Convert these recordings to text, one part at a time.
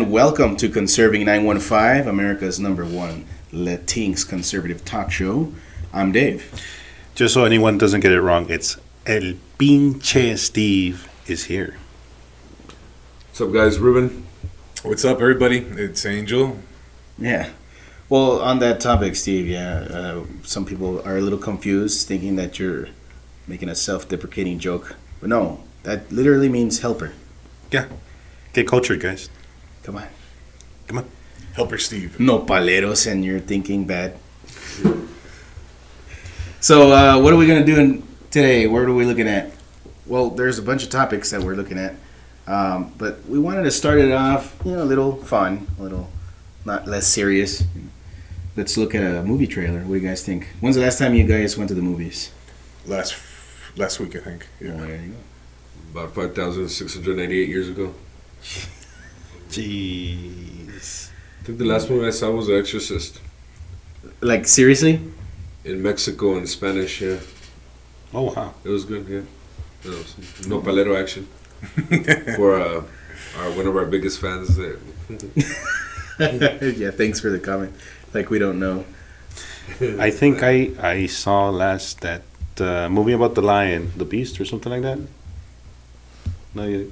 and welcome to Conserving 915, America's #1 Latinx conservative talk show. I'm Dave. Just so anyone doesn't get it wrong, it's El Pinche Steve is here. What's up, guys? Ruben. What's up, everybody? It's Angel. Yeah. Well, on that topic, Steve, some people are a little confused, thinking that you're making a self-deprecating joke. But no, that literally means helper. Yeah. Get cultured, guys. Come on. Come on. Helper Steve. No paleros, and you're thinking bad. So, what are we going to do today? What are we looking at? Well, there's a bunch of topics that we're looking at. But we wanted to start it off, a little fun, a little not less serious. Let's look at a movie trailer. What do you guys think? When's the last time you guys went to the movies? Last week, I think. Yeah. Oh, there you go. About 5,698 years ago. Jeez. I think the last movie I saw was The Exorcist. Like, seriously? In Mexico in Spanish, yeah. Oh, wow. It was good, yeah. It was no palero action. For one of our biggest fans there. Yeah, thanks for the comment. Like we don't know. I think I saw last that movie about the lion, the beast or something like that. No, The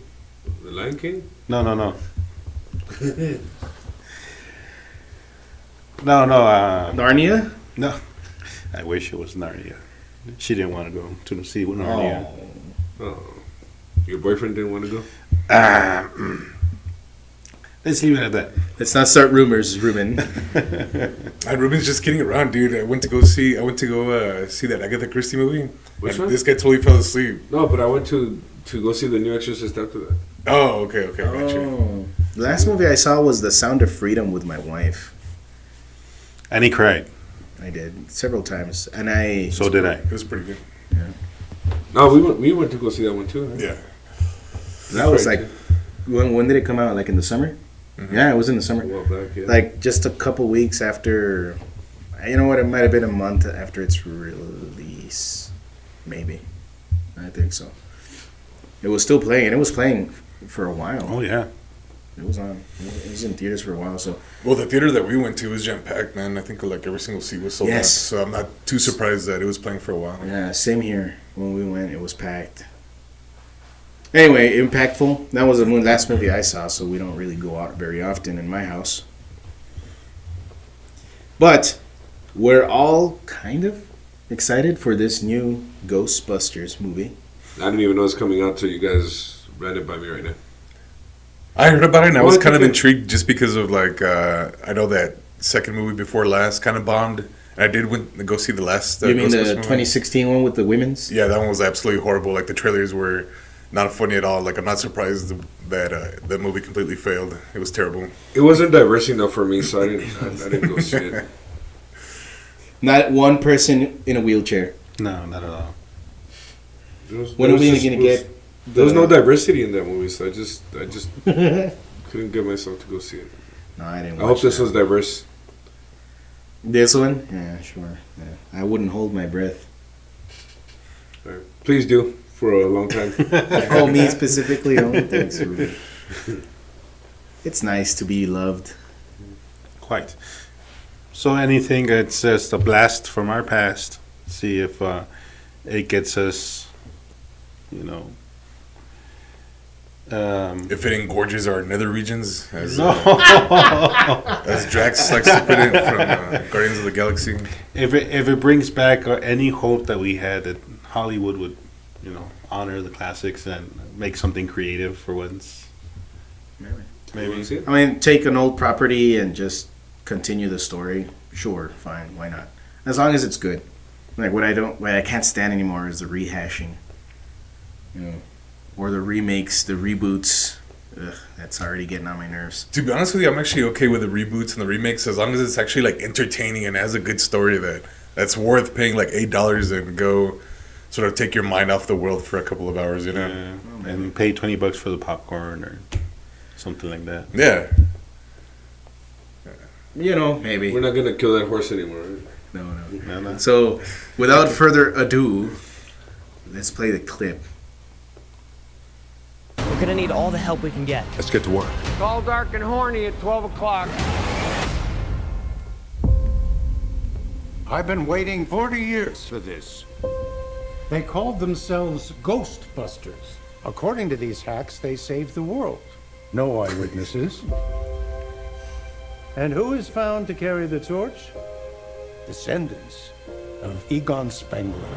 Lion King? No. No. Narnia? No. I wish it was Narnia. She didn't want to go to see Narnia. Oh. Your boyfriend didn't want to go? Let's leave it at that. Let's not start rumors, Ruben. Ruben's just kidding around, dude. I went to go see that Agatha Christie movie. Which and one? This guy totally fell asleep. No, but I went to go see The New Exorcist after that. Oh, okay, gotcha. Oh. The last movie I saw was The Sound of Freedom with my wife. And he cried. I did several times, and So did I. It was pretty good. Yeah. No, we went to go see that one too. Right? Yeah. That was like, when did it come out? Like in the summer? Mm-hmm. Yeah, it was in the summer. A while back, yeah. Like just a couple weeks after. You know what? It might have been a month after its release, maybe. I think so. It was still playing, and it was playing for a while. Oh, yeah. It was on. It was in theaters for a while. So. Well, the theater that we went to was jam-packed, man. I think like every single seat was sold out. So I'm not too surprised that it was playing for a while. Yeah, same here. When we went, it was packed. Anyway, impactful. That was the last movie I saw, so we don't really go out very often in my house. But we're all kind of excited for this new Ghostbusters movie. I didn't even know it was coming out till you guys ran it by me right now. I heard about it, and I was Well, kind of okay. intrigued just because of, like, I know that second movie before last kind of bombed. And I did go see the last You mean the Ghostbusters movie. 2016 one with the women's? Yeah, that one was absolutely horrible. Like, the trailers were not funny at all. Like, I'm not surprised that the movie completely failed. It was terrible. It wasn't diverse enough for me, so I didn't go see it. Not one person in a wheelchair. No, not at all. When are we going to get... There was no diversity in that movie, so I just couldn't get myself to go see it. No, I didn't I watch hope this that. was diverse. This one? Yeah, sure. Yeah. I wouldn't hold my breath. All right. Please do for a long time. Oh, me specifically? Oh, thanks, Ruben. It's nice to be loved. Quite. So anything that's just a blast from our past, see if it gets us, If it engorges our nether regions, as no. as Drax likes to put it from Guardians of the Galaxy. If it brings back any hope that we had that Hollywood would, honor the classics and make something creative for once. Maybe. See it? I mean, take an old property and just continue the story. Sure, fine, why not? As long as it's good. Like what I can't stand anymore is the rehashing. Or the remakes, the reboots. Ugh, that's already getting on my nerves. To be honest with you, I'm actually okay with the reboots and the remakes as long as it's actually like entertaining and has a good story that's worth paying like $8 and go sort of take your mind off the world for a couple of hours, Yeah, and pay $20 for the popcorn or something like that. Yeah. Maybe. We're not gonna kill that horse anymore. Right? No. So, without further ado, let's play the clip. We're gonna need all the help we can get. Let's get to work. Call dark and horny at 12 o'clock. I've been waiting 40 years for this. They called themselves Ghostbusters. According to these hacks, they saved the world. No eyewitnesses. And who is found to carry the torch? Descendants of Egon Spengler.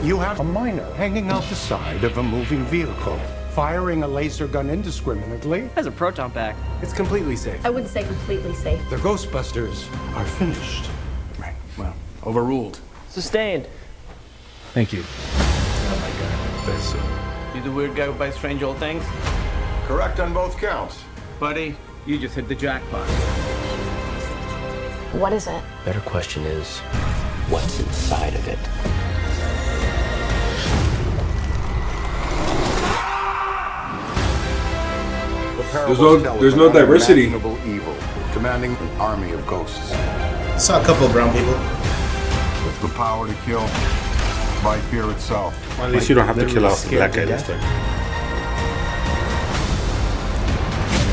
You have a miner hanging out the side of a moving vehicle, firing a laser gun indiscriminately. Has a proton pack. It's completely safe. I wouldn't say completely safe. The Ghostbusters are finished. Right. Well, overruled. Sustained. Thank you. You the weird guy who buys strange old things? Correct on both counts. Buddy, you just hit the jackpot. What is it? Better question is, what's inside of it? There's no diversity. Evil, commanding an army of ghosts. Saw a couple of brown people. With the power to kill by fear itself. Well, at least you don't have to kill off the black guy this time.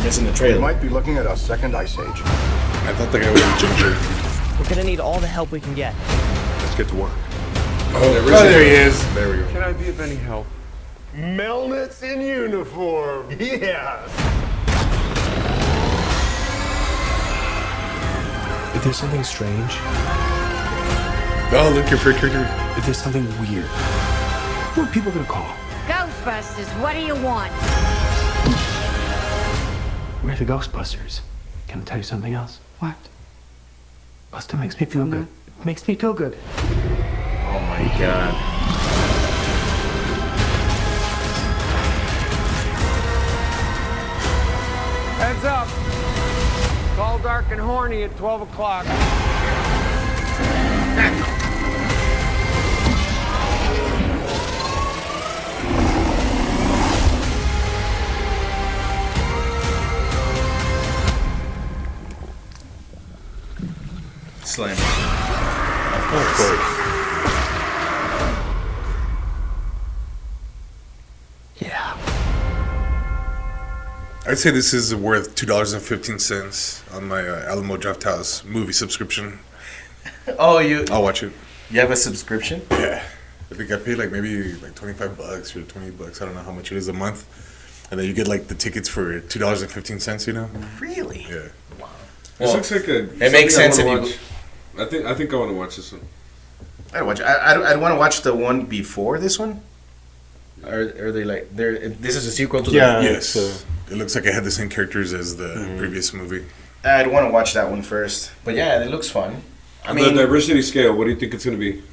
Missing the You trailer. might be looking at a second ice age. I thought the guy was ginger. We're gonna need all the help we can get. Let's get to work. Oh, there he is. There we go. Can I be of any help? Melnitz in uniform. Yes. If there's something strange, Oh, look, your favorite character. if there's something weird, what are people gonna call? Ghostbusters, what do you want? We're the Ghostbusters. Can I tell you something else? What? Bustin makes me feel good. It makes me feel good. Oh my god. Heads up. Call dark and horny at 12 o'clock. Slam. Of course. Yeah. I'd say this is worth $2.15 on my Alamo Drafthouse movie subscription. Oh, you I'll watch it. have a subscription? Yeah. I think I paid like maybe like $25 or $20. I don't know how much it is a month. And then you get like the tickets for $2.15, you know? Really? Yeah. This looks like a. It makes sense if if you. I think I want to watch this one. I'd watch. I'd want to watch the one before this one. Are they like? This is a sequel to. Yeah. Yes. It looks like it had the same characters as the previous movie. I'd want to watch that one first. But yeah, it looks fun. I On mean, the diversity scale, what do you think it's going to be?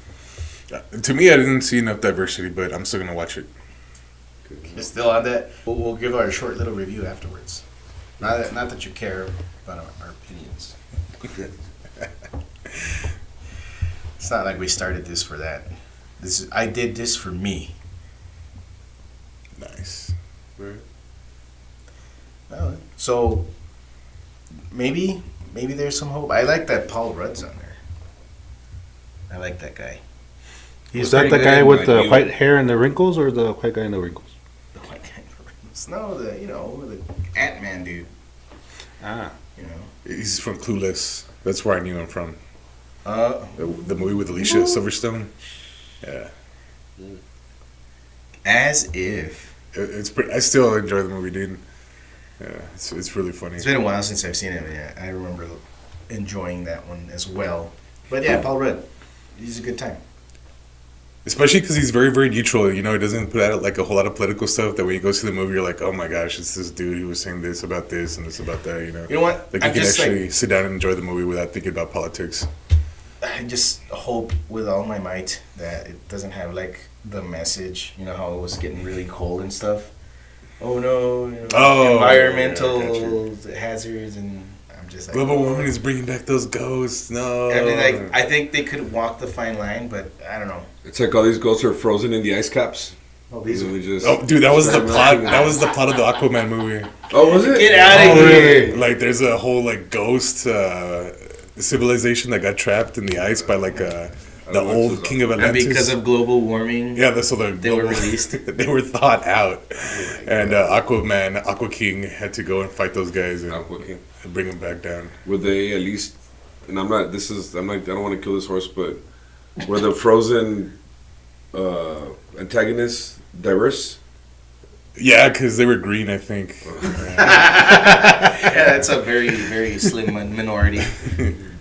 To me, I didn't see enough diversity, but I'm still going to watch it. it's still on that. We'll give our short little review afterwards. Not that you care about our opinions. It's not like we started this for that. I did this for me. Nice. Well, so maybe there's some hope. I like that Paul Rudd's on there. I like that guy. Is that pretty the good guy in, with like, the you- white hair and the wrinkles, or the white guy in the wrinkles? The white guy. No, the Ant-Man dude. Ah. You know. He's from Clueless. That's where I knew him from. The movie with Alicia Silverstone. Yeah. As if. It's pretty, I still enjoy the movie, dude. Yeah, it's really funny. It's been a while since I've seen it, but yeah, I remember enjoying that one as well. But yeah, Paul Rudd, he's a good time. Especially because he's very, very neutral. You know, he doesn't put out like a whole lot of political stuff. That when you go see the movie, you're like, oh my gosh, it's this dude who was saying this about this and this about that. You know what? Like you can actually sit down and enjoy the movie without thinking about politics. I just hope with all my might that it doesn't have like the message. You know how it was getting really cold and stuff. Oh no! Environmental hazards, and I'm just like global warming is bringing back those ghosts. No. I mean, like I think they could walk the fine line, but I don't know. It's like all these ghosts are frozen in the ice caps. Oh, these And we just Oh, dude, that was the start plot. melting. That was the plot of the Aquaman movie. Oh, was it? Get out of here! Like, there's a whole like ghost civilization that got trapped in the ice by like a The old King of Atlantis. And because of global warming, they were released. They were thawed out, and Aquaman, Aqua King had to go and fight those guys and bring them back down. Were they at least? And I'm not. I don't want to kill this horse, but were the Frozen antagonists diverse? Yeah, because they were green, I think. Yeah, that's a very, very slim minority.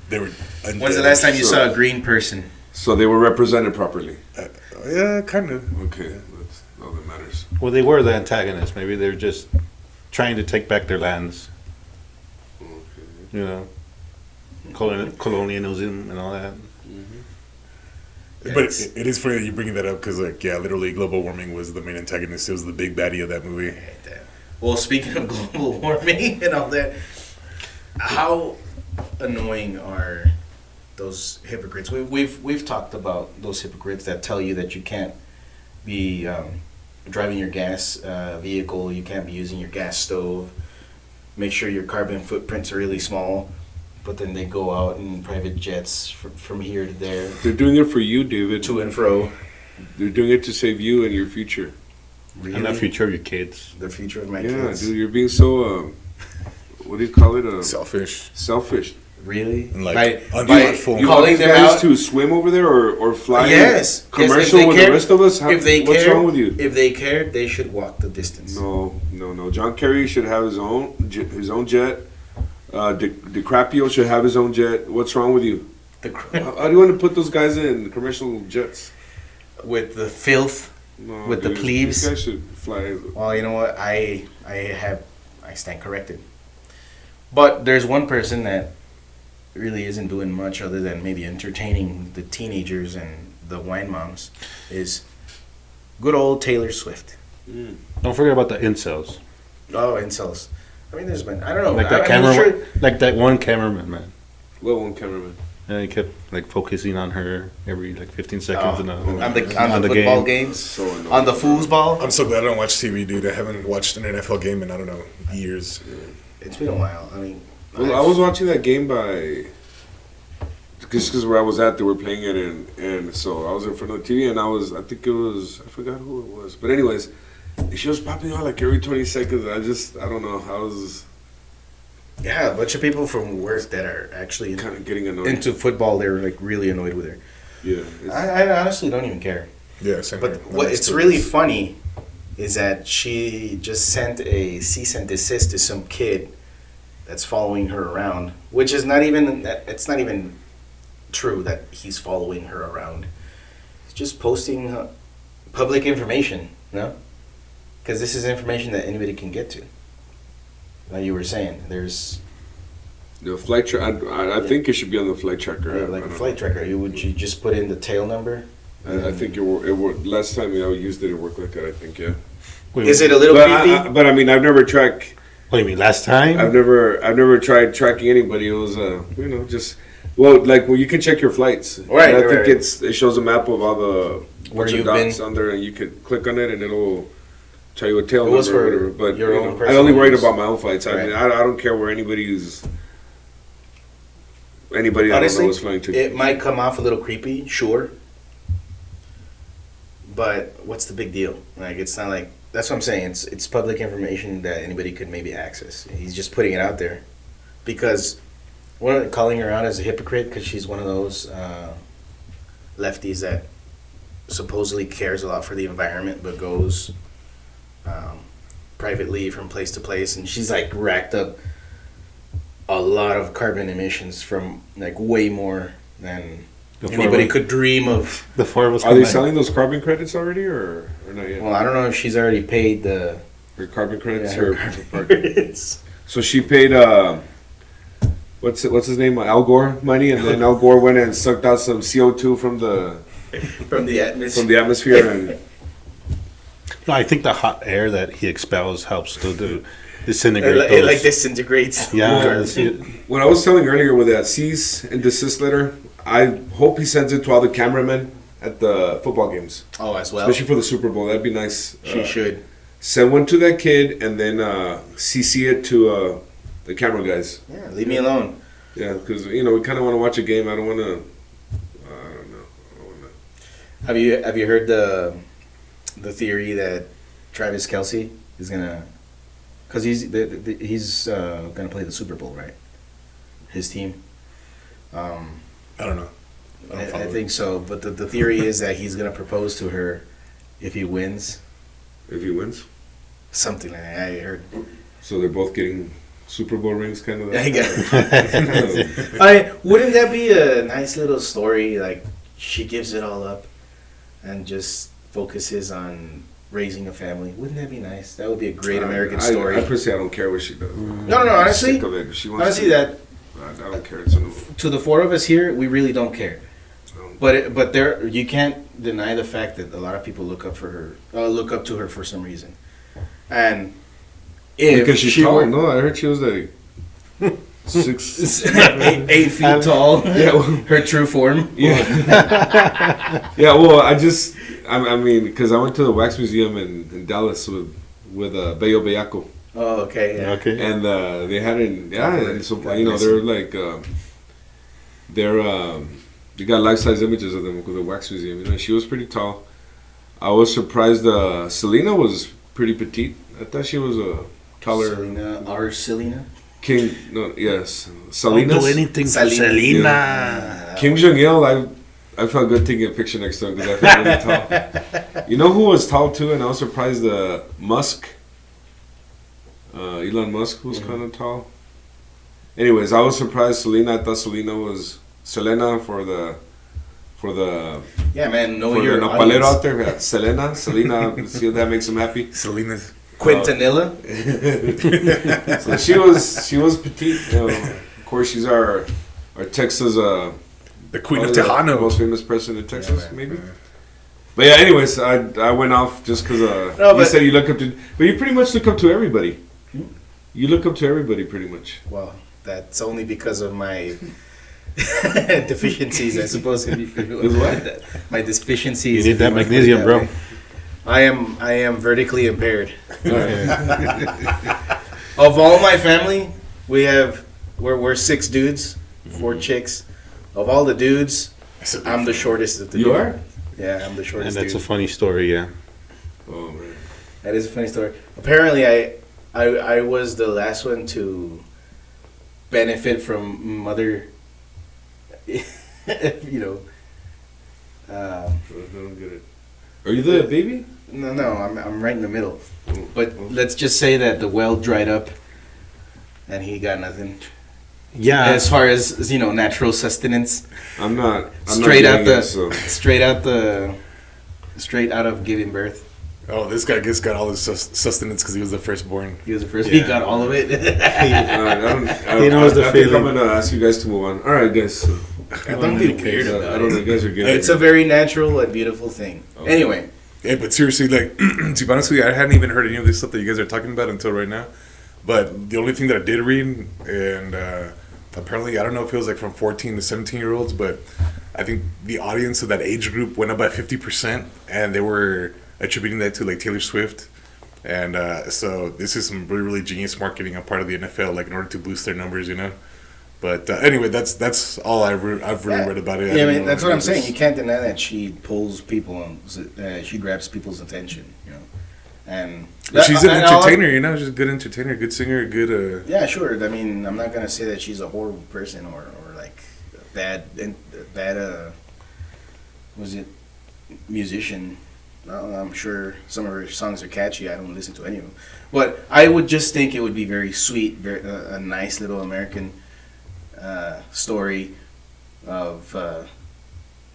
They were. When's the last time you saw a green person? So they were represented properly. Yeah, kind of. Okay, that's all that matters. Well, they were the antagonists. Maybe they're just trying to take back their lands. Okay. You know, colonialism and all that. But it is funny that you bringing that up because, like, yeah, literally, global warming was the main antagonist. It was the big baddie of that movie. Well, speaking of global warming and all that, how annoying are those hypocrites? We've talked about those hypocrites that tell you that you can't be driving your gas vehicle, you can't be using your gas stove. Make sure your carbon footprints are really small. But then they go out in private jets from here to there. They're doing it for you, David. To and fro. They're doing it to save you and your future. Really? And the future of your kids. The future of my kids. kids. Yeah, dude, you're being so, what do you call it? Selfish. Selfish. Really? And like, by calling them out to swim over there or fly commercial with the rest of us? What's wrong with you? If they cared, they should walk the distance. No. John Kerry should have his own jet. DiCaprio should have his own jet. What's wrong with you? How do you want to put those guys in commercial jets? With the filth, with the plebes. These guys should fly. Well, you know what? I stand corrected. But there's one person that really isn't doing much other than maybe entertaining the teenagers and the wine moms. Is good old Taylor Swift. Don't forget about the incels. Oh, incels. I mean, there's been, I don't know. Like that like that one cameraman, man. What one cameraman? Yeah, he kept like focusing on her every like 15 seconds on the football game. games, so on the foosball. I'm so glad I don't watch TV, dude. I haven't watched an NFL game in, I don't know, years. It's been a while. I mean, well, I was watching that game because where I was at, they were playing it, and so I was in front of the TV, and I think it was, I forgot who it was, but anyways, she was popping out like every 20 seconds. I don't know. Yeah, a bunch of people from work that are actually kind of getting annoyed into football. They're like really annoyed with her. Yeah, I honestly don't even care. Yeah, same but here. What it's really funny is that she just sent a cease and desist to some kid that's following her around, which is not even. It's not even true that he's following her around. He's just posting public information, no? Because this is information that anybody can get to. Like you were saying, there's the flight tracker. I think it should be on the flight tracker. Yeah, like a flight tracker. You just put in the tail number. I think it worked. Last time I used it worked like that. I think Is it a little creepy? But I mean, I've never tracked. What do you mean? Last time? I've never tried tracking anybody. It was just you can check your flights. Right. And I think it shows a map of all the where you've dots been under, and you could click on it, and it'll tell you a tail was number for or whatever. But your own I personal only worried use. about my own flights. Right. I mean, I don't care where anybody Honestly, I don't know is flying to. It might come off a little creepy, sure. But what's the big deal? Like, it's not like, that's what I'm saying. It's public information that anybody could maybe access. He's just putting it out there because calling her out as a hypocrite because she's one of those lefties that supposedly cares a lot for the environment but goes privately from place to place, and she's like racked up a lot of carbon emissions from like way more than anybody could dream of. Are they selling those carbon credits already or not yet? Well, I don't know if she's already paid the her carbon credits. her carbon credits. So she paid what's his name, Al Gore money, and then Al Gore went and sucked out some CO2 from the atmosphere and. No, I think the hot air that he expels helps to disintegrate. It like disintegrates. Yeah. What I was telling earlier with that cease and desist letter, I hope he sends it to all the cameramen at the football games. Oh, as well. Especially for the Super Bowl, that'd be nice. She should send one to that kid and then CC it to the camera guys. Yeah, leave me alone. Yeah, because we kind of want to watch a game. I don't want to. I don't know. Have you heard the theory that Travis Kelce is gonna, because he's gonna play the Super Bowl, right? His team. I don't know. I think so, but the theory is that he's gonna propose to her if he wins. If he wins, Something like that. I heard. so they're both getting Super Bowl rings, kind of. I wouldn't that be a nice little story? Like she gives it all up and just focuses on raising a family. Wouldn't that be nice? That would be a great American story. I personally, I don't care what she does. No. Honestly, Sick of it. If she wants honestly, to, that I don't care. It's a no. to the four of us here, we really don't care. But there, you can't deny the fact that a lot of people look up to her for some reason, and if Because she's she tall. were No, I heard she was like 6, 8 feet tall, Yeah, well, her true form. yeah. Yeah. Well, I mean, because I went to the wax museum in Dallas with Bello Bellaco, Oh, okay. Yeah. Okay. and they had it. Yeah, and so they're like they got life-size images of them with the wax museum. She was pretty tall. I was surprised. Selena was pretty petite. I thought she was a taller. Selena. King, no, yes, Salinas. anything for Selena. Kim Jong-il, I felt good taking a picture next to him because I felt really tall. You know who was tall too, and I was surprised. Musk, Elon Musk was kind of tall. Anyways, I was surprised. Selena, I thought Selena was Selena for the Yeah, man. Know for your the nopalero audience. out there. Yeah, Selena, see if that makes him happy. Selena's. Quintanilla. So she was petite. Of course, she's our Texas. The Queen of probably the Tejano. most famous person in Texas, man, maybe. But yeah, anyways, I went off just because you said you look up to, but you pretty much look up to everybody. You look up to everybody pretty much. Well, that's only because of my deficiencies, I suppose. What? My deficiencies. You need that magnesium, bro. I am vertically impaired. Of all my family, we're 6 dudes, 4 chicks. Of all the dudes, I'm the shortest of the You dudes. are? Yeah, I'm the And shortest that's dude. a funny story, yeah. Oh man. That is a funny story. Apparently, I was the last one to benefit from mother. I don't get it. Are you the baby? No, I'm right in the middle. But let's just say that the well dried up, and he got nothing. Yeah. As far as natural sustenance, I'm not straight out getting it, so. straight out of giving birth. Oh, this guy just got all his sustenance because he was the firstborn. He was the first. Yeah. He got all of it. He knows the I think I'm feeling. gonna ask you guys to move on. All right, guys. Don't be weird I about don't know. it. You guys are getting. It's a very natural and beautiful thing. Okay. Anyway, Yeah, but seriously, like, to be honest with you, I hadn't even heard any of this stuff that you guys are talking about until right now. But the only thing that I did read, and apparently, I don't know if it was like from 14 to 17-year-olds, but I think the audience of that age group went up by 50%, and they were attributing that to like Taylor Swift. And so this is some really, really genius marketing on part of the NFL, like in order to boost their numbers, But anyway, that's all I've really read about it. yeah, I mean, that's what I'm saying. You can't deny that she pulls people, she grabs people's attention, And But she's an and entertainer, She's a good entertainer, good singer, good. Yeah, sure. I mean, I'm not gonna say that she's a horrible person or like bad. Was it musician? I'm sure some of her songs are catchy. I don't listen to any of them, but I would just think it would be very sweet, a nice little American story of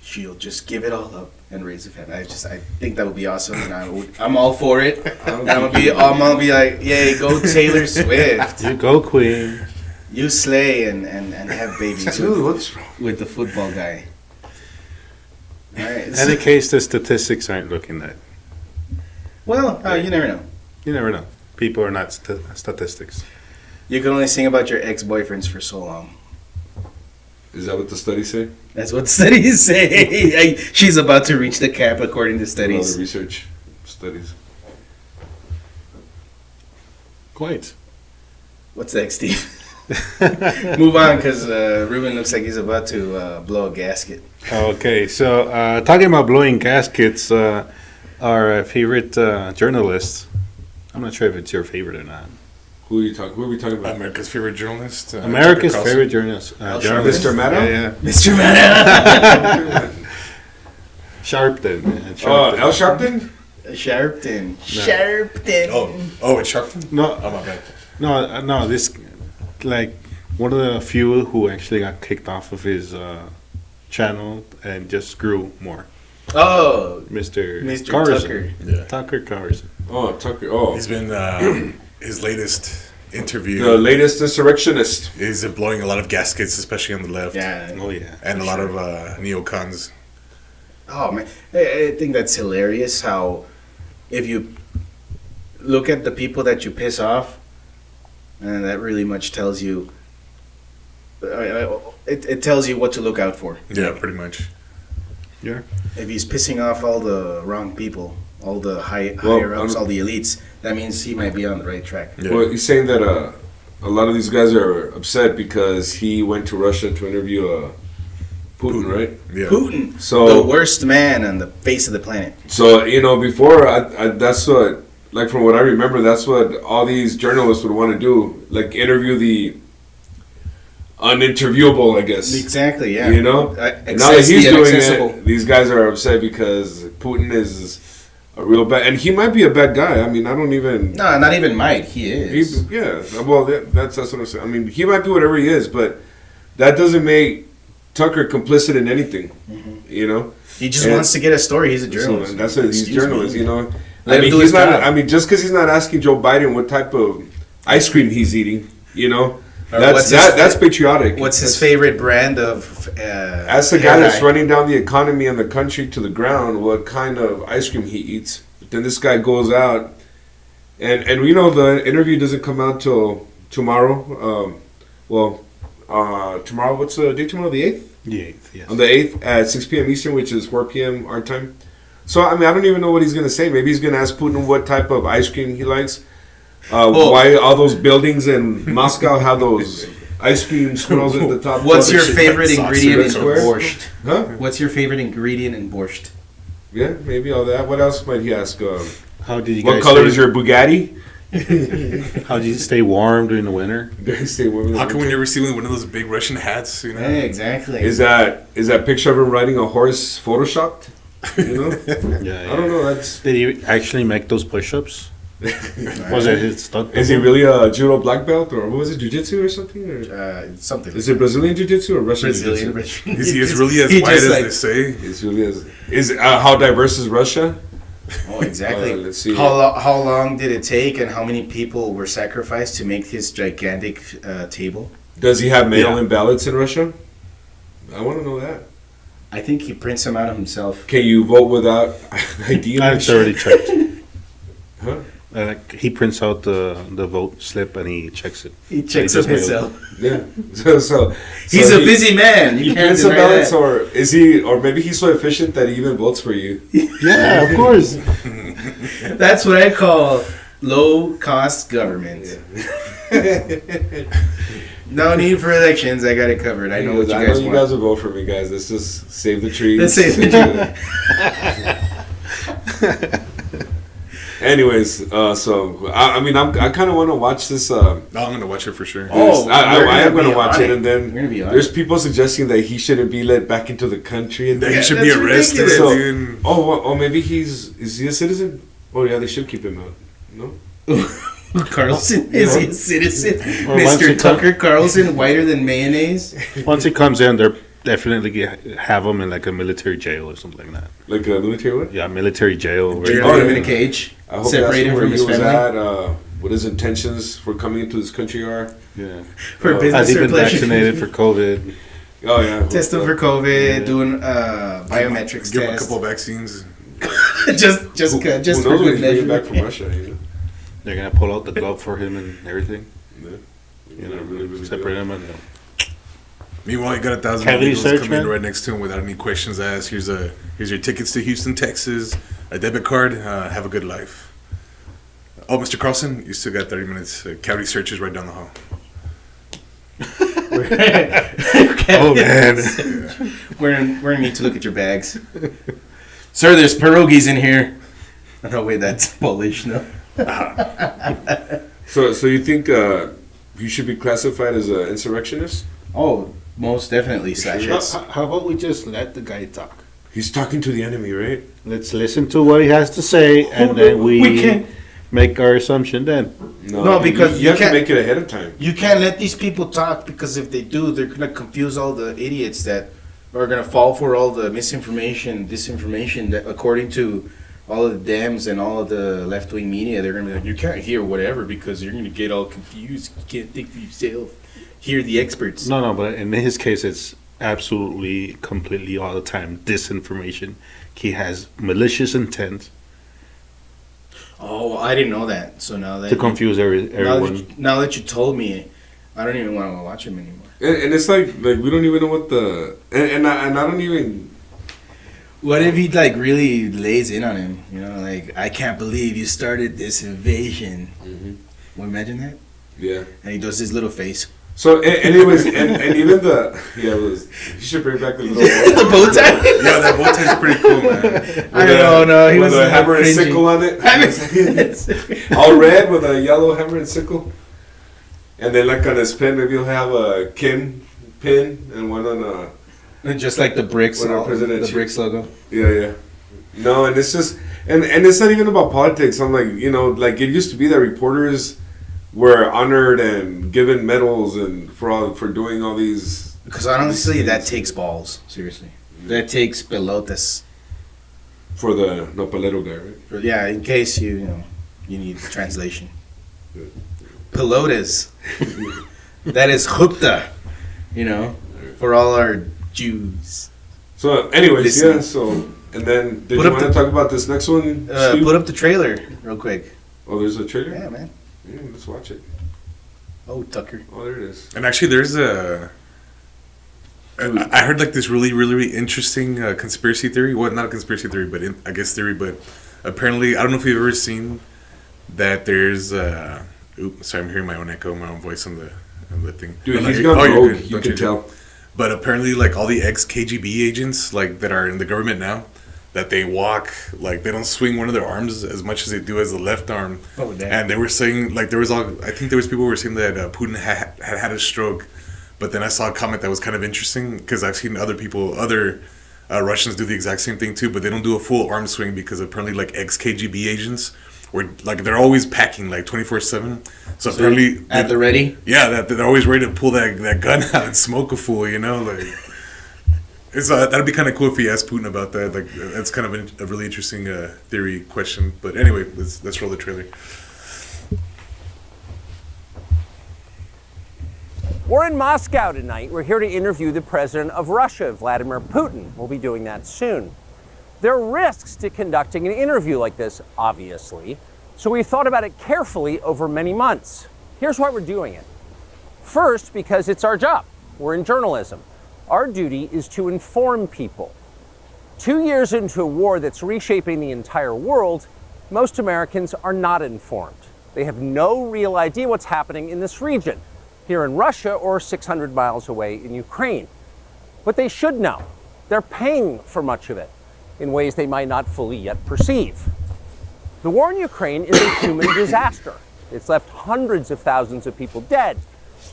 she'll just give it all up and raise a family. I think that would be awesome, and I'm all for it. And I'm gonna be like, yay, go Taylor Swift. You go, Queen. You slay and have babies Dude, what's wrong? with the football guy. All right. In any case, the statistics aren't looking that. Well, you never know. You never know. People are not statistics. You can only sing about your ex-boyfriends for so long. Is that what the studies say? That's what studies say. She's about to reach the cap according to All the studies. research studies. Quite. What's next, Steve? Move on, because Ruben looks like he's about to blow a gasket. Okay, so talking about blowing gaskets, our favorite journalist. I'm not sure if it's your favorite or not. Who are we talking about? America's favorite journalist. America's Tucker favorite Carlson. journalist. Mr. Maddow? Yeah, Mr. Manna. Sharpton. Man. Oh, Al Sharpton? Sharpton. Sharpton. Oh, it's Sharpton? No, Oh, my bad. no. This like one of the few who actually got kicked off of his channel and just grew more. Oh, Mr. Mr. Carson. Tucker. Yeah. Tucker Carson. Oh, Tucker. Oh, He's been, his latest interview the latest insurrectionist. is blowing a lot of gaskets, especially on the left. Yeah. Oh yeah. And a lot of neocons. Oh man, I think that's hilarious. How if you look at the people that you piss off, and that really much tells you. It tells you what to look out for. Yeah, pretty much. Yeah. If he's pissing off all the wrong people, all the higher ups, all the elites, that means he might be on the right track. Yeah. Well, he's saying that a lot of these guys are upset because he went to Russia to interview Putin, right? Yeah. Putin, So- the worst man on the face of the planet. So before that's what, like from what I remember, that's what all these journalists would want to do, like interview the uninterviewable, I guess. Exactly, yeah. And now that Access he's the doing inaccessible. it, these guys are upset because Putin is a real bad, and he might be a bad guy. I mean, I don't even. No, not even might. He is. Well, that's what I'm saying. I mean, he might be whatever he is, but that doesn't make Tucker complicit in anything. He just And- wants to get a story. He's a journalist. So that's what he's Excuse journalist. me. I Let him mean, do he's his not. job. I mean, just because he's not asking Joe Biden what type of ice cream he's eating, Or that's what's that's patriotic. What's his favorite brand of? As the guy hair that's dye? running down the economy and the country to the ground, what kind of ice cream he eats. But then this guy goes out, and the interview doesn't come out till tomorrow. Tomorrow. What's the date tomorrow? The 8th. The 8th, yes. On the 8th at 6 p.m. Eastern, which is 4 p.m. our time. So I mean, I don't even know what he's gonna say. Maybe he's gonna ask Putin what type of ice cream he likes. Why all those buildings in Moscow have those ice cream swirls at the top? What's your favorite ingredient in Square? borscht? Huh? What's your favorite ingredient in borscht? Yeah, maybe all that. What else might he ask? How did you What guys color stay, is your Bugatti? How do you stay warm during the winter? Stay warm. How come we never see one of those big Russian hats? Yeah, exactly. Is that picture of him riding a horse photoshopped? Yeah, I don't know. That's Did he actually make those push-ups? Was it his stunt? is he really a judo black belt or what was it, jiu-jitsu or something? Or Something. is it Brazilian jiu-jitsu or Russian Brazilian? jiu-jitsu? Is he as really as He white just as like- they say? It's really is how diverse is Russia? Oh, exactly. Let's see. How long did it take, and how many people were sacrificed to make his gigantic table? Does he have mail-in ballots in Russia? I want to know that. I think he prints them out himself. Can you vote without ID? and I've shit? already checked. Huh? He prints out the vote slip and he checks it. He checks So up he just mailed himself. Yeah. So He's so a busy man. You He can't prints the deny ballots, that. or is he? Or maybe he's so efficient that he even votes for you. Yeah, of course. That's what I call low-cost government. No need for elections. I got it covered. I know what you I guys know you want. guys will vote for me, guys. Let's just save the trees. Let's save the Anyways, so I mean, I kind of want to watch this. I'm gonna watch it for sure. Oh, I we're am going be to watch on it, and We're then gonna be on there's it. people suggesting that he shouldn't be let back into the country, and That then, he should be that's arrested, ridiculous. dude. oh, maybe is he a citizen? Oh yeah, they should keep him out. No. Carlson is he a citizen? Or once Mr. he come- Tucker Carlson, whiter than mayonnaise. Once he comes in, they're definitely have him in like a military jail or something like that. Like a military what? Yeah, military jail. Where You're Oh, him yeah. in a cage, I hope separated that's where from he his was family. at. What his intentions for coming into this country are. yeah. For Has business Has he or been pleasure. vaccinated for COVID? Oh yeah. Testing for COVID, doing biometrics Give him a test. couple of vaccines. just Who for knows good when he's measure. bringing back from Russia? They're gonna pull out the glove for him and everything. Yeah. You know, separate him and. Meanwhile, you got 1,000 Cavity illegals search, coming in man? right next to him without any questions asked. Here's your tickets to Houston, Texas, a debit card. Have a good life. Oh, Mr. Carlson, you still got 30 minutes. Cavity search is right down the hall. Oh man. We're gonna need to look at your bags. Sir, there's pierogies in here. Oh, no, wait, that's Polish, no? So you think you should be classified as an insurrectionist? Oh, most definitely, Sasha. How about we just let the guy talk? He's talking to the enemy, right? Let's listen to what he has to say, and then we make our assumption then. No, because you have to make it ahead of time. You can't let these people talk, because if they do, they're gonna confuse all the idiots that are gonna fall for all the misinformation, disinformation that, according to all of the Dems and all of the left-wing media, they're gonna be like, you can't hear whatever because you're gonna get all confused. You can't think for yourself. Hear the experts. No, but in his case, it's absolutely, completely, all the time disinformation. He has malicious intent Oh, I didn't know that. So now that to confuse everyone. Now that you told me, I don't even want to watch him anymore. And it's like we don't even know what the and I don't even. What if he like really lays in on him? You know, like, I can't believe you started this invasion. Mm-hmm. Well, imagine that. Yeah. And he does his little face. So, anyways, and even it was. You should bring back the little the bow tie. Yeah, that bow tie's pretty cool, man. I don't know. He was a hammer and sickle on it. All red with a yellow hammer and sickle. And then, like on his pen, maybe he'll have a Kim pin and one on a. And just like the bricks, the bricks logo. Yeah. No, and it's just, and it's not even about politics. I'm like, like it used to be that reporters were honored and given medals and for doing all these. Because honestly, that takes balls. Seriously, that takes pelotas. For the nopalero guy, right? Yeah, in case you need translation. Pelotas. That is chupta. For all our Jews. So, anyways, Listen. yeah. So, and then did you want to talk about this next one? Steve? Put up the trailer real quick. Oh, there's a trailer. Yeah, man. Yeah, let's watch it. Oh, Tucker. Oh, there it is. And actually, there's I heard like this really, really, really interesting conspiracy theory. Well, not a conspiracy theory, but I guess theory. But apparently, I don't know if you've ever seen that there's. Oops, sorry, I'm hearing my own echo, my own voice on the thing. Dude, he's gone rogue. You can tell. But apparently, like all the ex-KGB agents, like that are in the government now, that they walk like they don't swing one of their arms as much as they do as the left arm. Oh, damn. And they were saying like I think there was people who were saying that Putin had a stroke, but then I saw a comment that was kind of interesting because I've seen other Russians do the exact same thing too, but they don't do a full arm swing because apparently like ex-KGB agents were like they're always packing like 24/7. So apparently at the ready. Yeah, that they're always ready to pull that gun out and smoke a fool. Like. It's that'd be kind of cool if he asked Putin about that. Like that's kind of a really interesting theory question. But anyway, let's roll the trailer. We're in Moscow tonight. We're here to interview the president of Russia, Vladimir Putin. We'll be doing that soon. There are risks to conducting an interview like this, obviously. So we've thought about it carefully over many months. Here's why we're doing it. First, because it's our job. We're in journalism. Our duty is to inform people. 2 years into a war that's reshaping the entire world, most Americans are not informed. They have no real idea what's happening in this region, here in Russia or 600 miles away in Ukraine. But they should know. They're paying for much of it in ways they might not fully yet perceive. The war in Ukraine is a human disaster. It's left hundreds of thousands of people dead,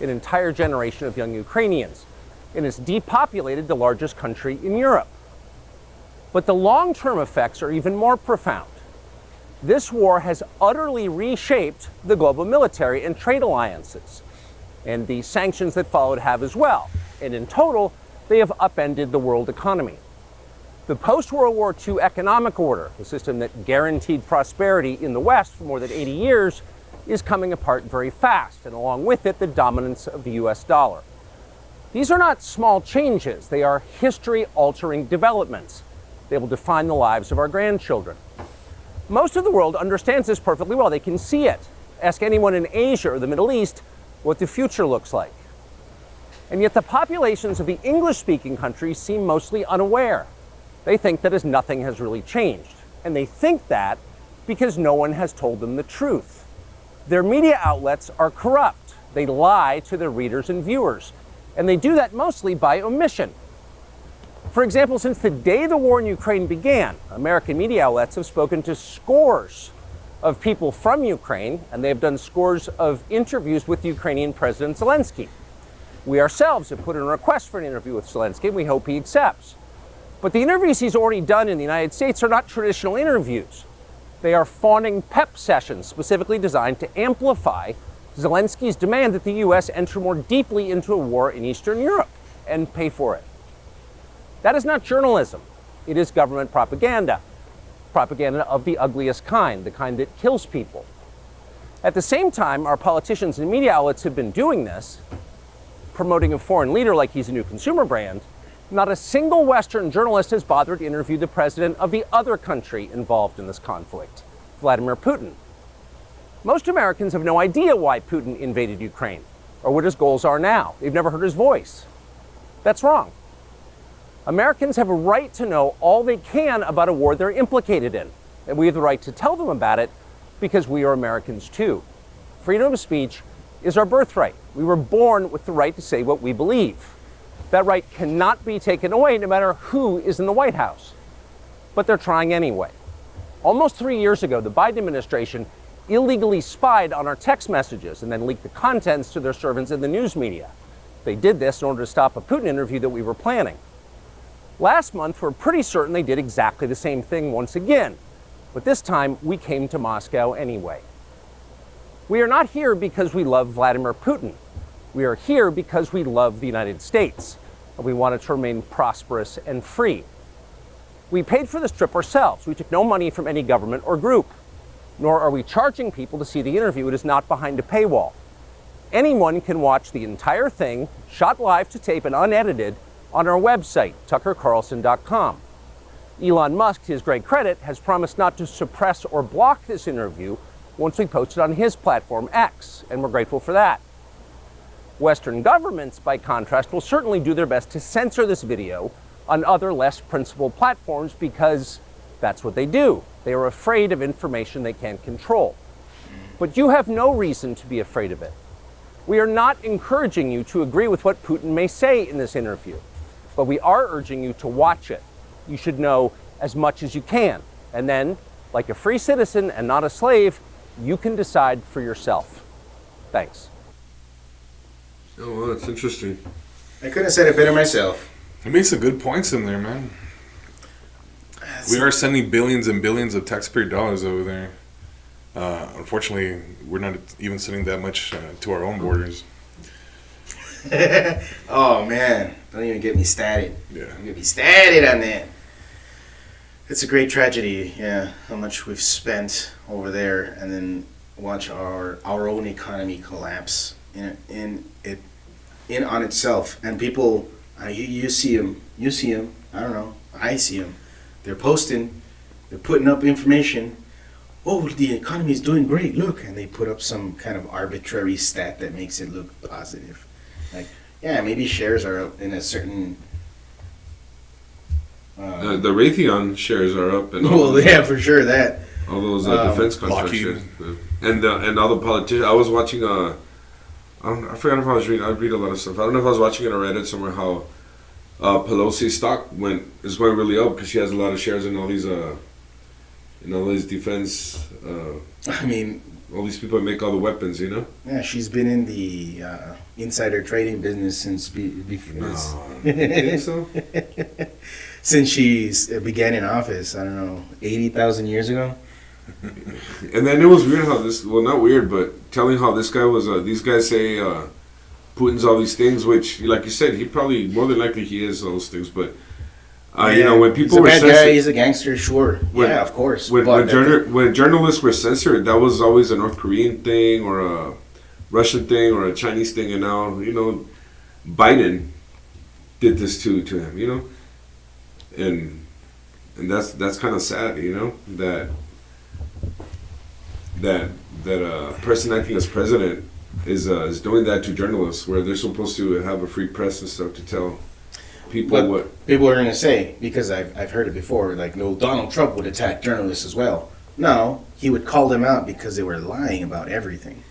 an entire generation of young Ukrainians. And it's depopulated the largest country in Europe. But the long-term effects are even more profound. This war has utterly reshaped the global military and trade alliances, and the sanctions that followed have as well. And in total, they have upended the world economy. The post-World War II economic order, the system that guaranteed prosperity in the West for more than 80 years, is coming apart very fast, and along with it, the dominance of the US dollar. These are not small changes. They are history-altering developments. They will define the lives of our grandchildren. Most of the world understands this perfectly well. They can see it. Ask anyone in Asia or the Middle East what the future looks like. And yet the populations of the English-speaking countries seem mostly unaware. They think that as nothing has really changed. And they think that because no one has told them the truth. Their media outlets are corrupt. They lie to their readers and viewers. And they do that mostly by omission. For example, since the day the war in Ukraine began, American media outlets have spoken to scores of people from Ukraine, and they have done scores of interviews with Ukrainian President Zelensky. We ourselves have put in a request for an interview with Zelensky, and we hope he accepts. But the interviews he's already done in the United States are not traditional interviews. They are fawning pep sessions specifically designed to amplify Zelensky's demand that the U.S. enter more deeply into a war in Eastern Europe and pay for it. That is not journalism. It is government propaganda. Propaganda of the ugliest kind, the kind that kills people. At the same time, our politicians and media outlets have been doing this, promoting a foreign leader like he's a new consumer brand. Not a single Western journalist has bothered to interview the president of the other country involved in this conflict, Vladimir Putin. Most Americans have no idea why Putin invaded Ukraine or what his goals are now. They've never heard his voice. That's wrong. Americans have a right to know all they can about a war they're implicated in, and we have the right to tell them about it because we are Americans too. Freedom of speech is our birthright. We were born with the right to say what we believe. That right cannot be taken away no matter who is in the White House. But they're trying anyway. Almost 3 years ago, the Biden administration illegally spied on our text messages and then leaked the contents to their servants in the news media. They did this in order to stop a Putin interview that we were planning. Last month, we're pretty certain they did exactly the same thing once again. But this time, we came to Moscow anyway. We are not here because we love Vladimir Putin. We are here because we love the United States, and we want it to remain prosperous and free. We paid for this trip ourselves. We took no money from any government or group, nor are we charging people to see the interview. It is not behind a paywall. Anyone can watch the entire thing, shot live to tape and unedited, on our website, tuckercarlson.com. Elon Musk, to his great credit, has promised not to suppress or block this interview once we post it on his platform, X, and we're grateful for that. Western governments, by contrast, will certainly do their best to censor this video on other less principled platforms because that's what they do. They are afraid of information they can't control. But you have no reason to be afraid of it. We are not encouraging you to agree with what Putin may say in this interview, but we are urging you to watch it. You should know as much as you can. And then, like a free citizen and not a slave, you can decide for yourself. Thanks. Oh, well, that's interesting. I couldn't have said it better myself. He makes some good points in there, man. We are sending billions and billions of taxpayer dollars over there. Unfortunately, we're not even sending that much to our own borders. Oh, man. Don't even get me started. Yeah. Don't get me started on that. It's a great tragedy, yeah, how much we've spent over there and then watch our own economy collapse in on itself. And people, you see them, I don't know, I see them. They're posting, they're putting up information. Oh, the economy is doing great, look. And they put up some kind of arbitrary stat that makes it look positive. Like, yeah, maybe shares are up in a certain... the Raytheon shares are up. And well, yeah, for sure, that. All those defense contract shares. And all the politicians. I was watching, I forgot if I was reading, I read a lot of stuff. I don't know if I was watching it on Reddit somewhere how Pelosi's stock is going really up because she has a lot of shares in all these defense. I mean, all these people that make all the weapons, you know. Yeah, she's been in the insider trading business since before. No, you think so? Since she began in office, I don't know, 80,000 years ago. And then it was weird how not weird, but telling how this guy was. These guys say Putin's all these things, which, like you said, he probably more than likely he is all those things, but. You know, when people were censored, he's a gangster, sure. Yeah, of course. When journalists were censored, that was always a North Korean thing or a Russian thing or a Chinese thing, and now, you know, Biden did this to him, you know, and that's kind of sad, you know, that a person acting as president is doing that to journalists, where they're supposed to have a free press and stuff to tell people what people are going to say, because I've heard it before, like, no, Donald Trump would attack journalists as well. No, he would call them out because they were lying about everything.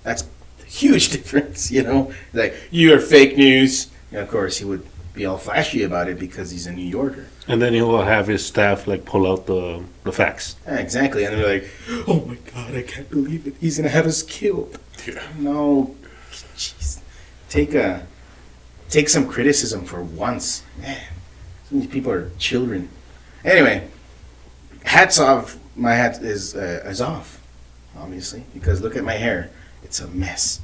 That's a huge difference, you know. Like, you're fake news. And of course, he would be all flashy about it because he's a New Yorker. And then he will have his staff like pull out the facts. Yeah, exactly. And they're like, oh my God, I can't believe it. He's going to have us killed. Yeah. No. Jeez. Take some criticism for once. Man, some of these people are children. Anyway, hats off. My hat is off, obviously, because look at my hair. It's a mess.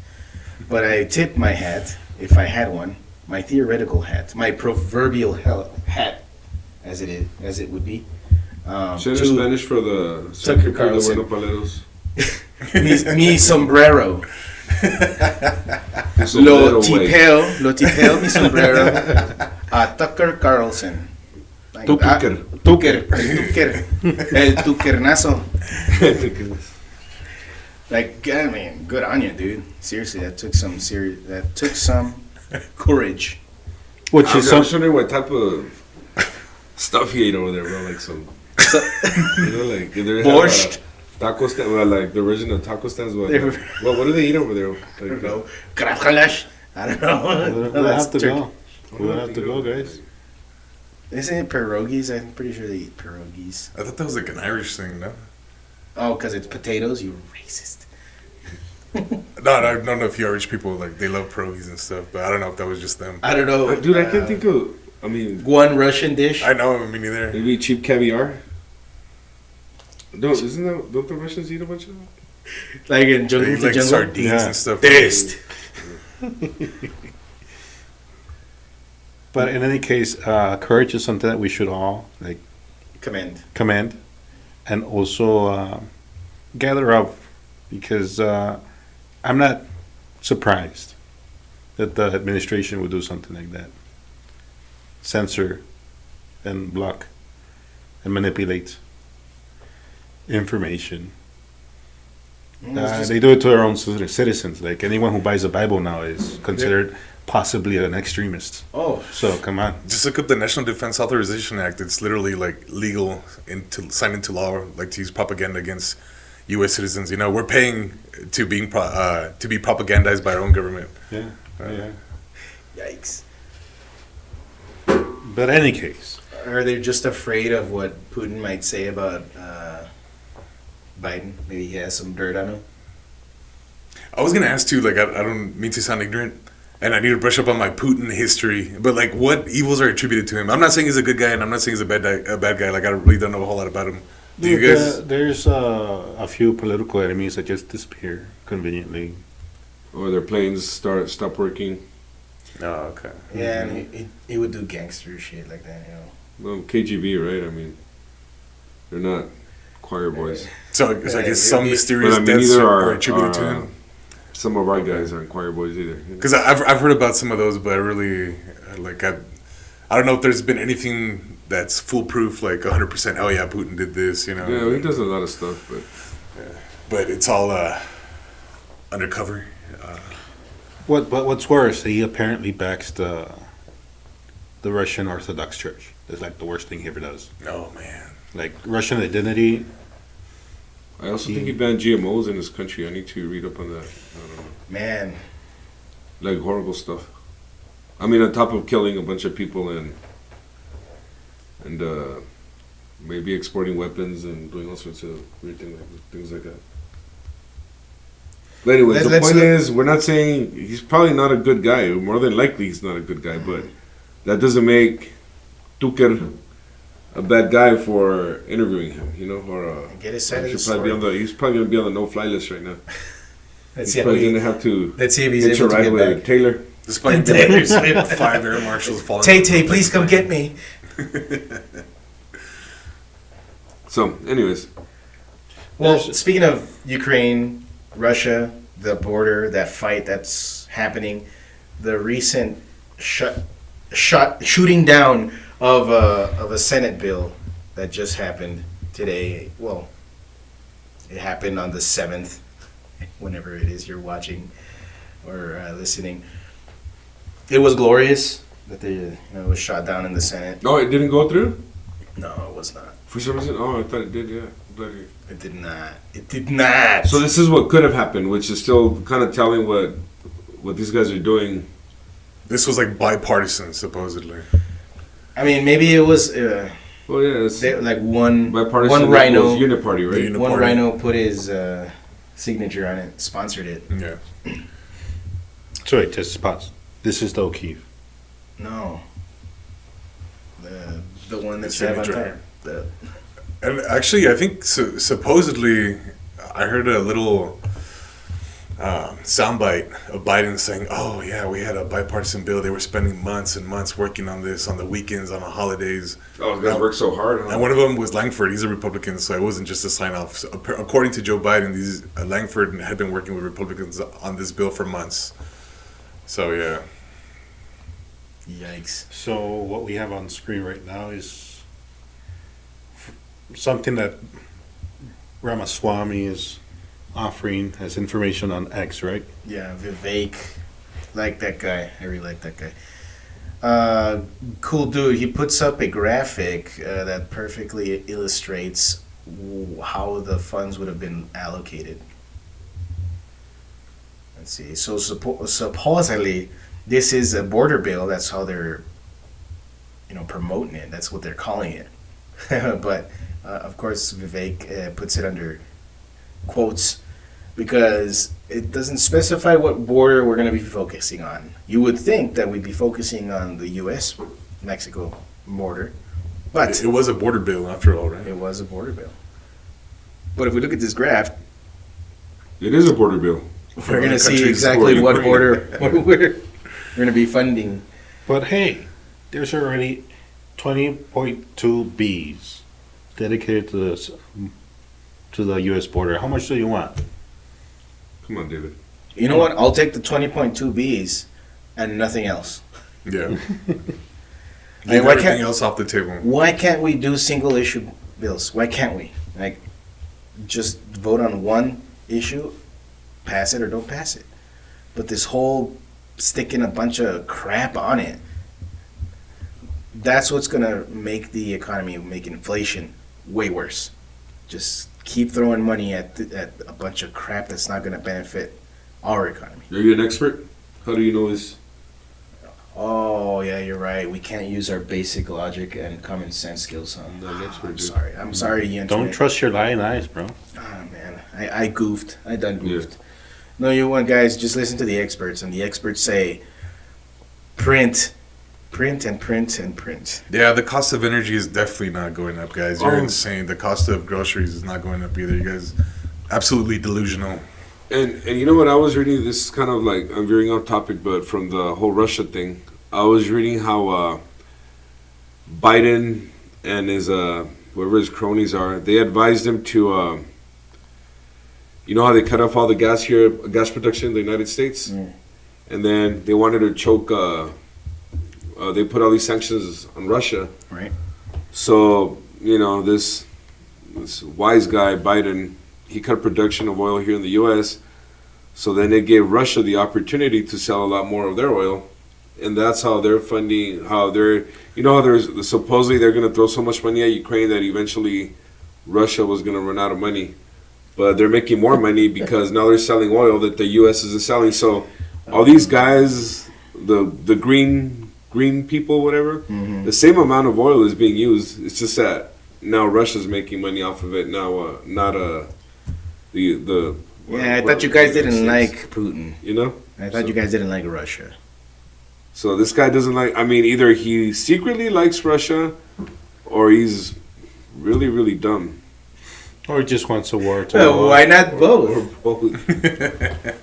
But I tip my hat, if I had one, my theoretical hat, my proverbial hat, as it would be. Say Spanish for the Tucker Carlson. Paleros. mi sombrero. Lo tipeo mi sombrero a Tucker Carlson. Like, Tucker. El tuckernazo. Like, I mean, good on you, dude. Seriously, that took some courage. Which I is was wondering what type of stuff he ate over there, bro. Like some, like if they Borscht. Taco stand, well, like the original taco stands. What do they eat over there? Like, I don't know. Krafgalash. I don't know. We'll have to go. We'll have to go, guys. Isn't it pierogies? I'm pretty sure they eat pierogies. I thought that was like an Irish thing, no? Oh, because it's potatoes? You racist. No, I don't know if you Irish people, like, they love pierogies and stuff, but I don't know if that was just them. I don't know. Dude, I can't think of, I mean... One Russian dish? I know, me neither. Maybe cheap caviar? Don't the Russians eat a bunch of that? Like in Jungle They eat, like, Jungle? sardines and stuff. Taste. But in any case, courage is something that we should all like commend, and also gather up, because I'm not surprised that the administration would do something like that, censor and block and manipulate information. They do it to their own citizens. Like anyone who buys a Bible now is considered possibly an extremist. Oh, so come on. Just look up the National Defense Authorization Act. It's literally like legal signed into law, like to use propaganda against U.S. citizens. You know, we're paying to be propagandized by our own government. Yeah. Yeah. Yikes. But in any case, are they just afraid of what Putin might say about Biden? Maybe he has some dirt on him. I was gonna ask too. Like, I don't mean to sound ignorant, and I need to brush up on my Putin history. But like, what evils are attributed to him? I'm not saying he's a good guy, and I'm not saying he's a bad guy. Like, I really don't know a whole lot about him. Do you guys? There's a few political enemies that just disappear conveniently. Or their planes stop working. Oh, okay. Yeah, and he would do gangster shit like that, you know. Well, KGB, right? I mean, they're not choir boys. So it's like some mysterious but, I mean, deaths neither are attributed to him. Some of our guys aren't choir boys either. Because I've heard about some of those, but I really I don't know if there's been anything that's foolproof, like 100%. Oh yeah, Putin did this, you know. Yeah, he does a lot of stuff, but it's all undercover. But what's worse, he apparently backs the Russian Orthodox Church. That's like the worst thing he ever does. Oh man, like Russian identity. I also think he banned GMOs in his country. I need to read up on that. I don't know. Man, like horrible stuff. I mean, on top of killing a bunch of people and maybe exporting weapons and doing all sorts of weird things like that. But anyway, the point is, we're not saying he's probably not a good guy. More than likely, he's not a good guy. But that doesn't make Tucker a bad guy for interviewing him, you know. Or get his side of the story. He's probably gonna be on the no-fly list right now. Let's he's probably gonna have to. Let's see if he's able to get with back. Taylor. Despite the 5 air marshals falling. Tay, please come get me. So, anyways. Well, speaking of Ukraine, Russia, the border, that fight that's happening, the recent shooting down of a Senate bill that just happened today. Well, it happened on the 7th, whenever it is you're watching or listening. It was glorious that it was shot down in the Senate. Oh, it didn't go through? No, it was not. For some reason, I thought it did. Yeah, it did not. It did not. So this is what could have happened, which is still kind of telling what these guys are doing This was like bipartisan, supposedly. I mean, maybe it was Well, yeah, it's like one bipartisan. rhino, Uniparty, right? The one Uniparty. rhino put his signature on it, sponsored it. Yeah. So wait, just pause. This is the O'Keefe. No, the one that's The have on signature. top. The, And actually, I think supposedly, I heard a little soundbite of Biden saying, "Oh yeah, we had a bipartisan bill. They were spending months and months working on this on the weekends, on the holidays." Oh, guys work so hard. Huh? And one of them was Langford. He's a Republican, so it wasn't just a sign off. So, according to Joe Biden, these Langford had been working with Republicans on this bill for months. So yeah, yikes! So what we have on screen right now is something that Ramaswamy is offering as information on X, right? Yeah, Vivek, like that guy. I really like that guy. Cool dude. He puts up a graphic that perfectly illustrates how the funds would have been allocated. Let's see. So supposedly, this is a border bill. That's how they're, promoting it. That's what they're calling it. But of course, Vivek puts it under quotes because it doesn't specify what border we're going to be focusing on. You would think that we'd be focusing on the U.S.-Mexico border, but it was a border bill after all, right? it was a border bill. But if we look at this graph, It is a border bill. we're going to see countries exactly who are what Ukraine. border we're going to be funding. But hey, there's already 20.2 Bs dedicated to the U.S. border. How much do you want? Come on, David. You know what? I'll take the 20.2 Bs and nothing else. Yeah. Hey, Leave why everything can't- else off the table. Why can't we do single issue bills? Why can't we? Like, just vote on one issue, pass it or don't pass it. But this whole sticking a bunch of crap on it, that's what's gonna make the economy, make inflation way worse. Just keep throwing money at a bunch of crap that's not gonna benefit our economy. Are you an expert? How do you know this? Oh yeah, you're right. We can't use our basic logic and common sense skills, huh? I'm an expert, I'm dude. sorry. I'm sorry, Ian. Don't trust your lying eyes, bro. Oh man, I goofed. I done goofed. No, you want guys, just listen to the experts, and the experts say, print and print and print. Yeah, the cost of energy is definitely not going up, guys. You're insane. The cost of groceries is not going up either. You guys, absolutely delusional. And you know what I was reading? This is kind of like, I'm veering off topic, but from the whole Russia thing, I was reading how Biden and his whoever his cronies are, they advised him to, you know how they cut off all the gas production in the United States, and then they wanted to choke. They put all these sanctions on Russia, Right. So this wise guy Biden, he cut production of oil here in the U.S. So then it gave Russia the opportunity to sell a lot more of their oil, and that's how they're funding. How they're, how there's supposedly they're going to throw so much money at Ukraine that eventually Russia was going to run out of money, but they're making more money because now they're selling oil that the U.S. isn't selling. So all these guys, the green people, whatever, the same amount of oil is being used. It's just that now Russia's making money off of it. Now, not the. Yeah, I thought you guys didn't like Putin. I thought So- you guys didn't like Russia. So this guy doesn't like. I mean, either he secretly likes Russia, or he's really, really dumb. Or he just wants a war to Well, why not both?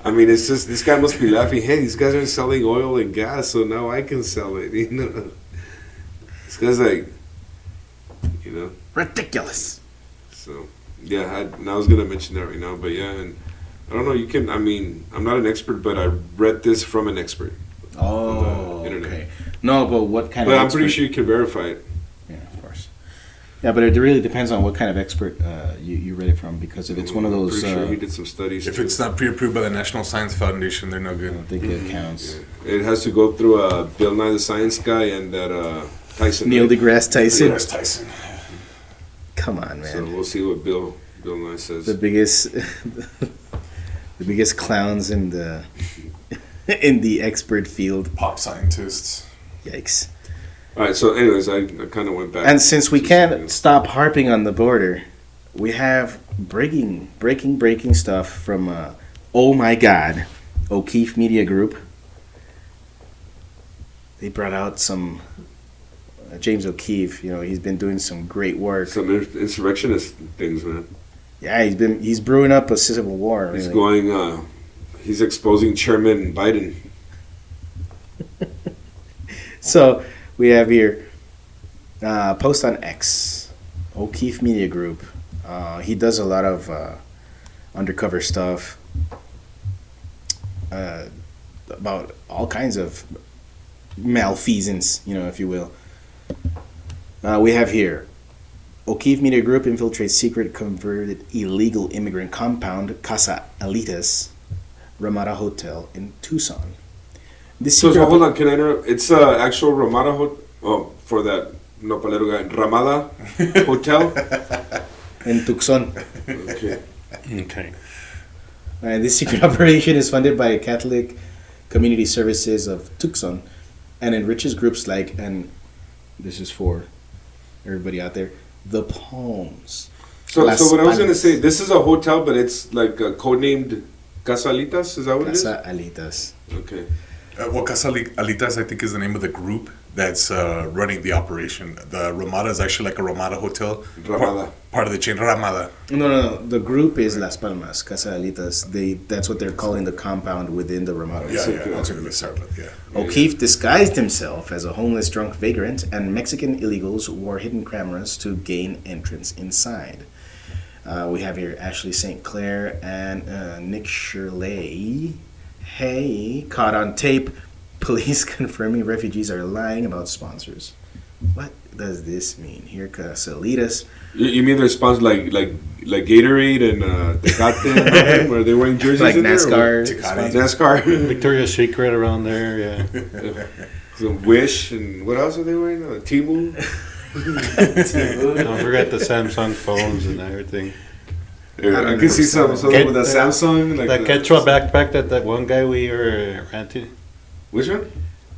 I mean, it's just this guy must be laughing. Hey, these guys are selling oil and gas, so now I can sell it. This guy's like, Ridiculous. So yeah, I was gonna mention that right now, but yeah, and I don't know. You can. I mean, I'm not an expert, but I read this from an expert. Oh, the internet. okay. No, but what kind But of I'm pretty expert- sure you can verify it. Yeah, of course. Yeah, but it really depends on what kind of expert you read it from, because if it's one of I'm those, pretty sure he did some studies. If it's not pre-approved by the National Science Foundation, they're no I good. don't think it counts. It has to go through Bill Nye the Science Guy and that Tyson. Neil right? deGrasse Tyson. Yes, Tyson. Come on, man. So we'll see what Bill Nye says. The biggest, the biggest clowns in the in the expert field. Pop scientists. Yikes. All right. So, anyways, I kind of went back. And since we can't stop harping on the border, we have breaking stuff from Oh My God, O'Keefe Media Group. They brought out some James O'Keefe. He's been doing some great work. Some insurrectionist things, man. Yeah, he's brewing up a civil war. He's really. going. He's exposing Chairman Biden. So we have here post on X, O'Keefe Media Group. He does a lot of undercover stuff about all kinds of malfeasance, if you will. We have here O'Keefe Media Group infiltrates secret converted illegal immigrant compound Casa Alitas Ramada Hotel in Tucson. So hold on, can I interrupt? It's actual Ramada Hotel. For that nopalero guy, Ramada Hotel in Tucson. Okay. This secret operation is funded by Catholic Community Services of Tucson and enriches groups like, and this is for everybody out there, the Palms. So what I was going to say, this is a hotel, but it's like codenamed Casa Alitas. Is that what Casa it is? Alitas. Okay. Well, Casa Alitas, I think, is the name of the group that's running the operation. The Ramada is actually like a Ramada hotel. Ramada. Part of the chain, Ramada. No. The group is Las Palmas, Casa Alitas. That's what they're calling the compound within the Ramada. Yeah, that's what it started with, yeah. O'Keefe disguised himself as a homeless drunk vagrant, and Mexican illegals wore hidden cameras to gain entrance inside. We have here Ashley St. Clair and Nick Shirley. Hey, caught on tape. Police confirming refugees are lying about sponsors. What does this mean? Here, Casa Alitas. You mean they're sponsored like Gatorade and Tecate, where they're wearing jerseys like in NASCAR, there? NASCAR. Victoria's Secret around there, yeah. Some Wish, and what else are they wearing? Temu? Don't forget the Samsung phones and everything. Yeah, I can see some with a Samsung. Like that Quechua backpack that one guy we were renting. Which one?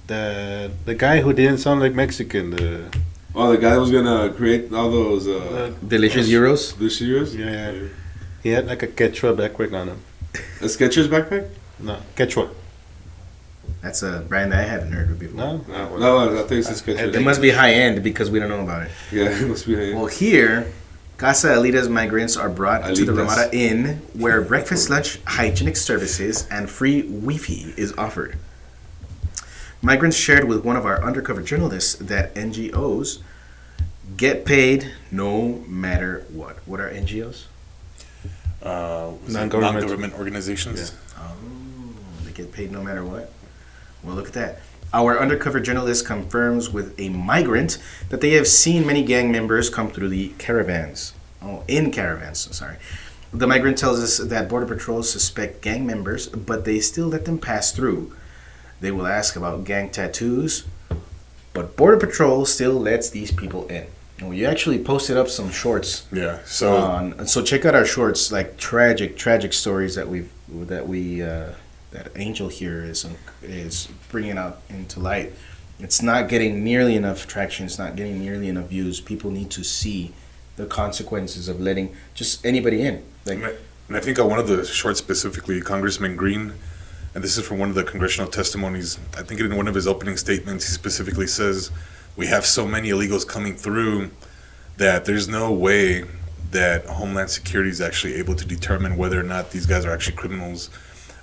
The guy who didn't sound like Mexican. The guy that was gonna create all those delicious euros. Delicious euros. Yeah. He had like a Quechua backpack on him. A Skechers backpack? No, Quechua. That's a brand I haven't heard of before. No, I think it's Skechers. It must be high end because we don't know about it. Yeah, it must be high end. Well, here, Casa Alitas migrants are brought to the Ramada Inn, where breakfast, lunch, hygienic services, and free Wi-Fi is offered. Migrants shared with one of our undercover journalists that NGOs get paid no matter what. What are NGOs? Non-government organizations. Yeah. Oh, they get paid no matter what? Well, look at that. Our undercover journalist confirms with a migrant that they have seen many gang members come through the caravans. In caravans, sorry. The migrant tells us that Border Patrols suspect gang members, but they still let them pass through. They will ask about gang tattoos, but Border Patrol still lets these people in. Well, you actually posted up some shorts. Yeah. So check out our shorts, like tragic stories that that Angel here is bringing out into light. It's not getting nearly enough traction. It's not getting nearly enough views. People need to see the consequences of letting just anybody in. And I think on one of the shorts specifically, Congressman Green, and this is from one of the congressional testimonies, I think in one of his opening statements, he specifically says, we have so many illegals coming through that there's no way that Homeland Security is actually able to determine whether or not these guys are actually criminals.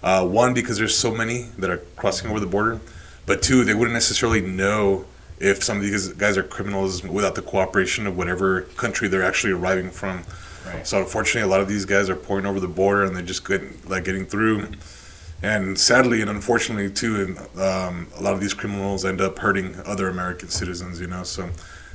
One, because there's so many that are crossing over the border, but two, they wouldn't necessarily know if some of these guys are criminals without the cooperation of whatever country they're actually arriving from. Right. So unfortunately, a lot of these guys are pouring over the border and they're just getting through. And sadly and unfortunately too, a lot of these criminals end up hurting other American citizens. So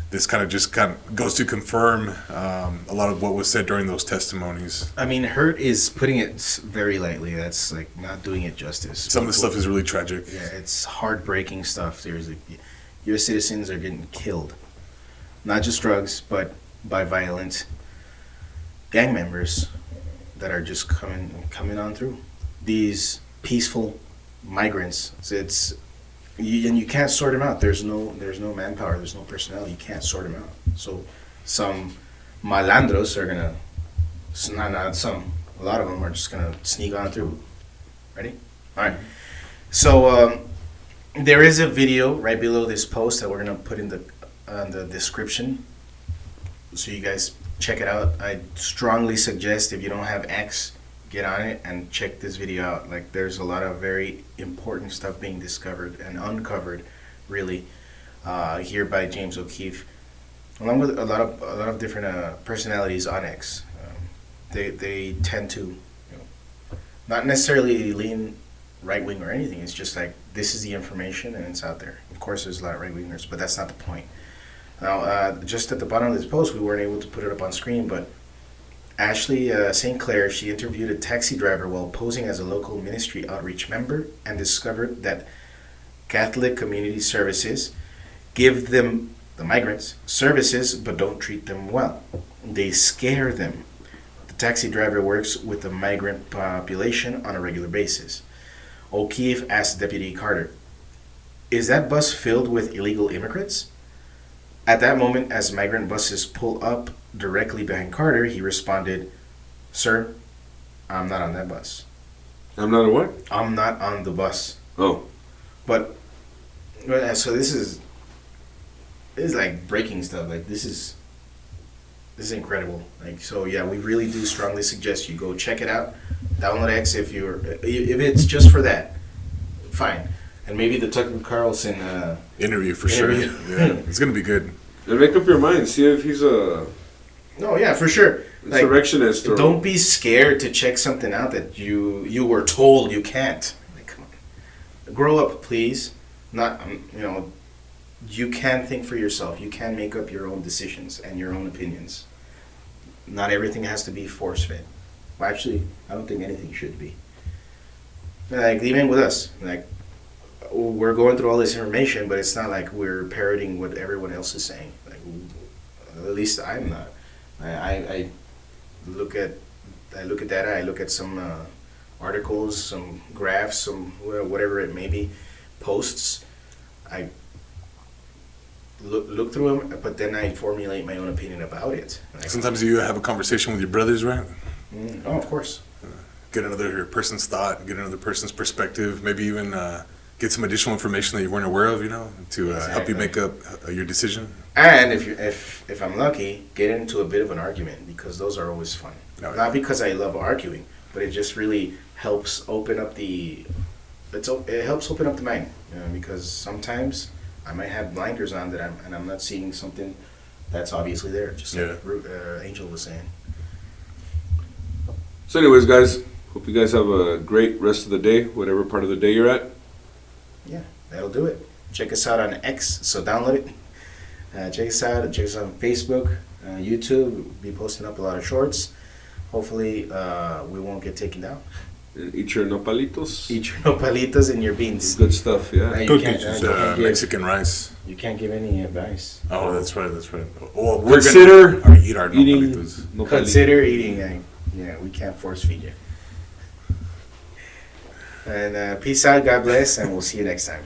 this kind of goes to confirm a lot of what was said during those testimonies. I mean, hurt is putting it very lightly. That's like not doing it justice. Some of the stuff is really tragic. Yeah, it's heartbreaking stuff. Seriously, your citizens are getting killed, not just drugs, but by violent gang members that are just coming on through. These peaceful migrants. And you can't sort them out. There's no manpower. There's no personnel. You can't sort them out. So some malandros are gonna, not some, a lot of them are just gonna sneak on through. Ready? All right. So there is a video right below this post that we're gonna put in the description, so you guys check it out. I strongly suggest, if you don't have X, get on it and check this video out. Like, there's a lot of very important stuff being discovered and uncovered, really, here by James O'Keefe, along with a lot of different personalities on X. They tend to, not necessarily lean right wing or anything. It's just like, this is the information and it's out there. Of course, there's a lot of right wingers, but that's not the point. Now, just at the bottom of this post, we weren't able to put it up on screen, but Ashley St. Clair, she interviewed a taxi driver while posing as a local ministry outreach member and discovered that Catholic Community Services give them, the migrants, services but don't treat them well. They scare them. The taxi driver works with the migrant population on a regular basis. O'Keefe asked Deputy Carter, "Is that bus filled with illegal immigrants?" At that moment, as migrant buses pull up directly behind Carter, he responded, "Sir, I'm not on that bus." I'm not a what? I'm not on the bus. Oh. But so this is like breaking stuff. Like, this is incredible. Like, so yeah, we really do strongly suggest you go check it out. Download X if it's just for that. Fine. And maybe the Tucker Carlson interview for sure. Yeah, it's gonna be good. And make up your mind. See if he's a. No, yeah, for sure. Insurrectionist. Like, don't be scared to check something out that you were told you can't. Like, come on, grow up, please. Not you can think for yourself. You can make up your own decisions and your own opinions. Not everything has to be force fed. Well, actually, I don't think anything should be. Like, even with us, like, we're going through all this information, but it's not like we're parroting what everyone else is saying. Like, at least I'm not. I look at data. I look at some articles, some graphs, some whatever it may be, posts. I look through them, but then I formulate my own opinion about it. Like, sometimes you have a conversation with your brothers, right? Oh, of course. Get another person's thought, get another person's perspective, maybe even get some additional information that you weren't aware of, to help you make up your decision. And if I'm lucky, get into a bit of an argument, because those are always fun. Oh, yeah. Not because I love arguing, but it just really helps open up it helps open up the mind, because sometimes I might have blinders on that I'm not seeing something that's obviously there, just like Angel was saying. So anyways, guys, hope you guys have a great rest of the day, whatever part of the day you're at. Yeah, that'll do it. Check us out on X, so download it. Check us out on Facebook, YouTube. We'll be posting up a lot of shorts. Hopefully, we won't get taken down. And eat your nopalitos. Eat your nopalitos and your beans. Good stuff, yeah. Mexican rice. You can't give any advice. Oh, that's right. Well, consider eat our nopalitos. Consider eating. Yeah, we can't force feed you. And peace out, God bless, and we'll see you next time.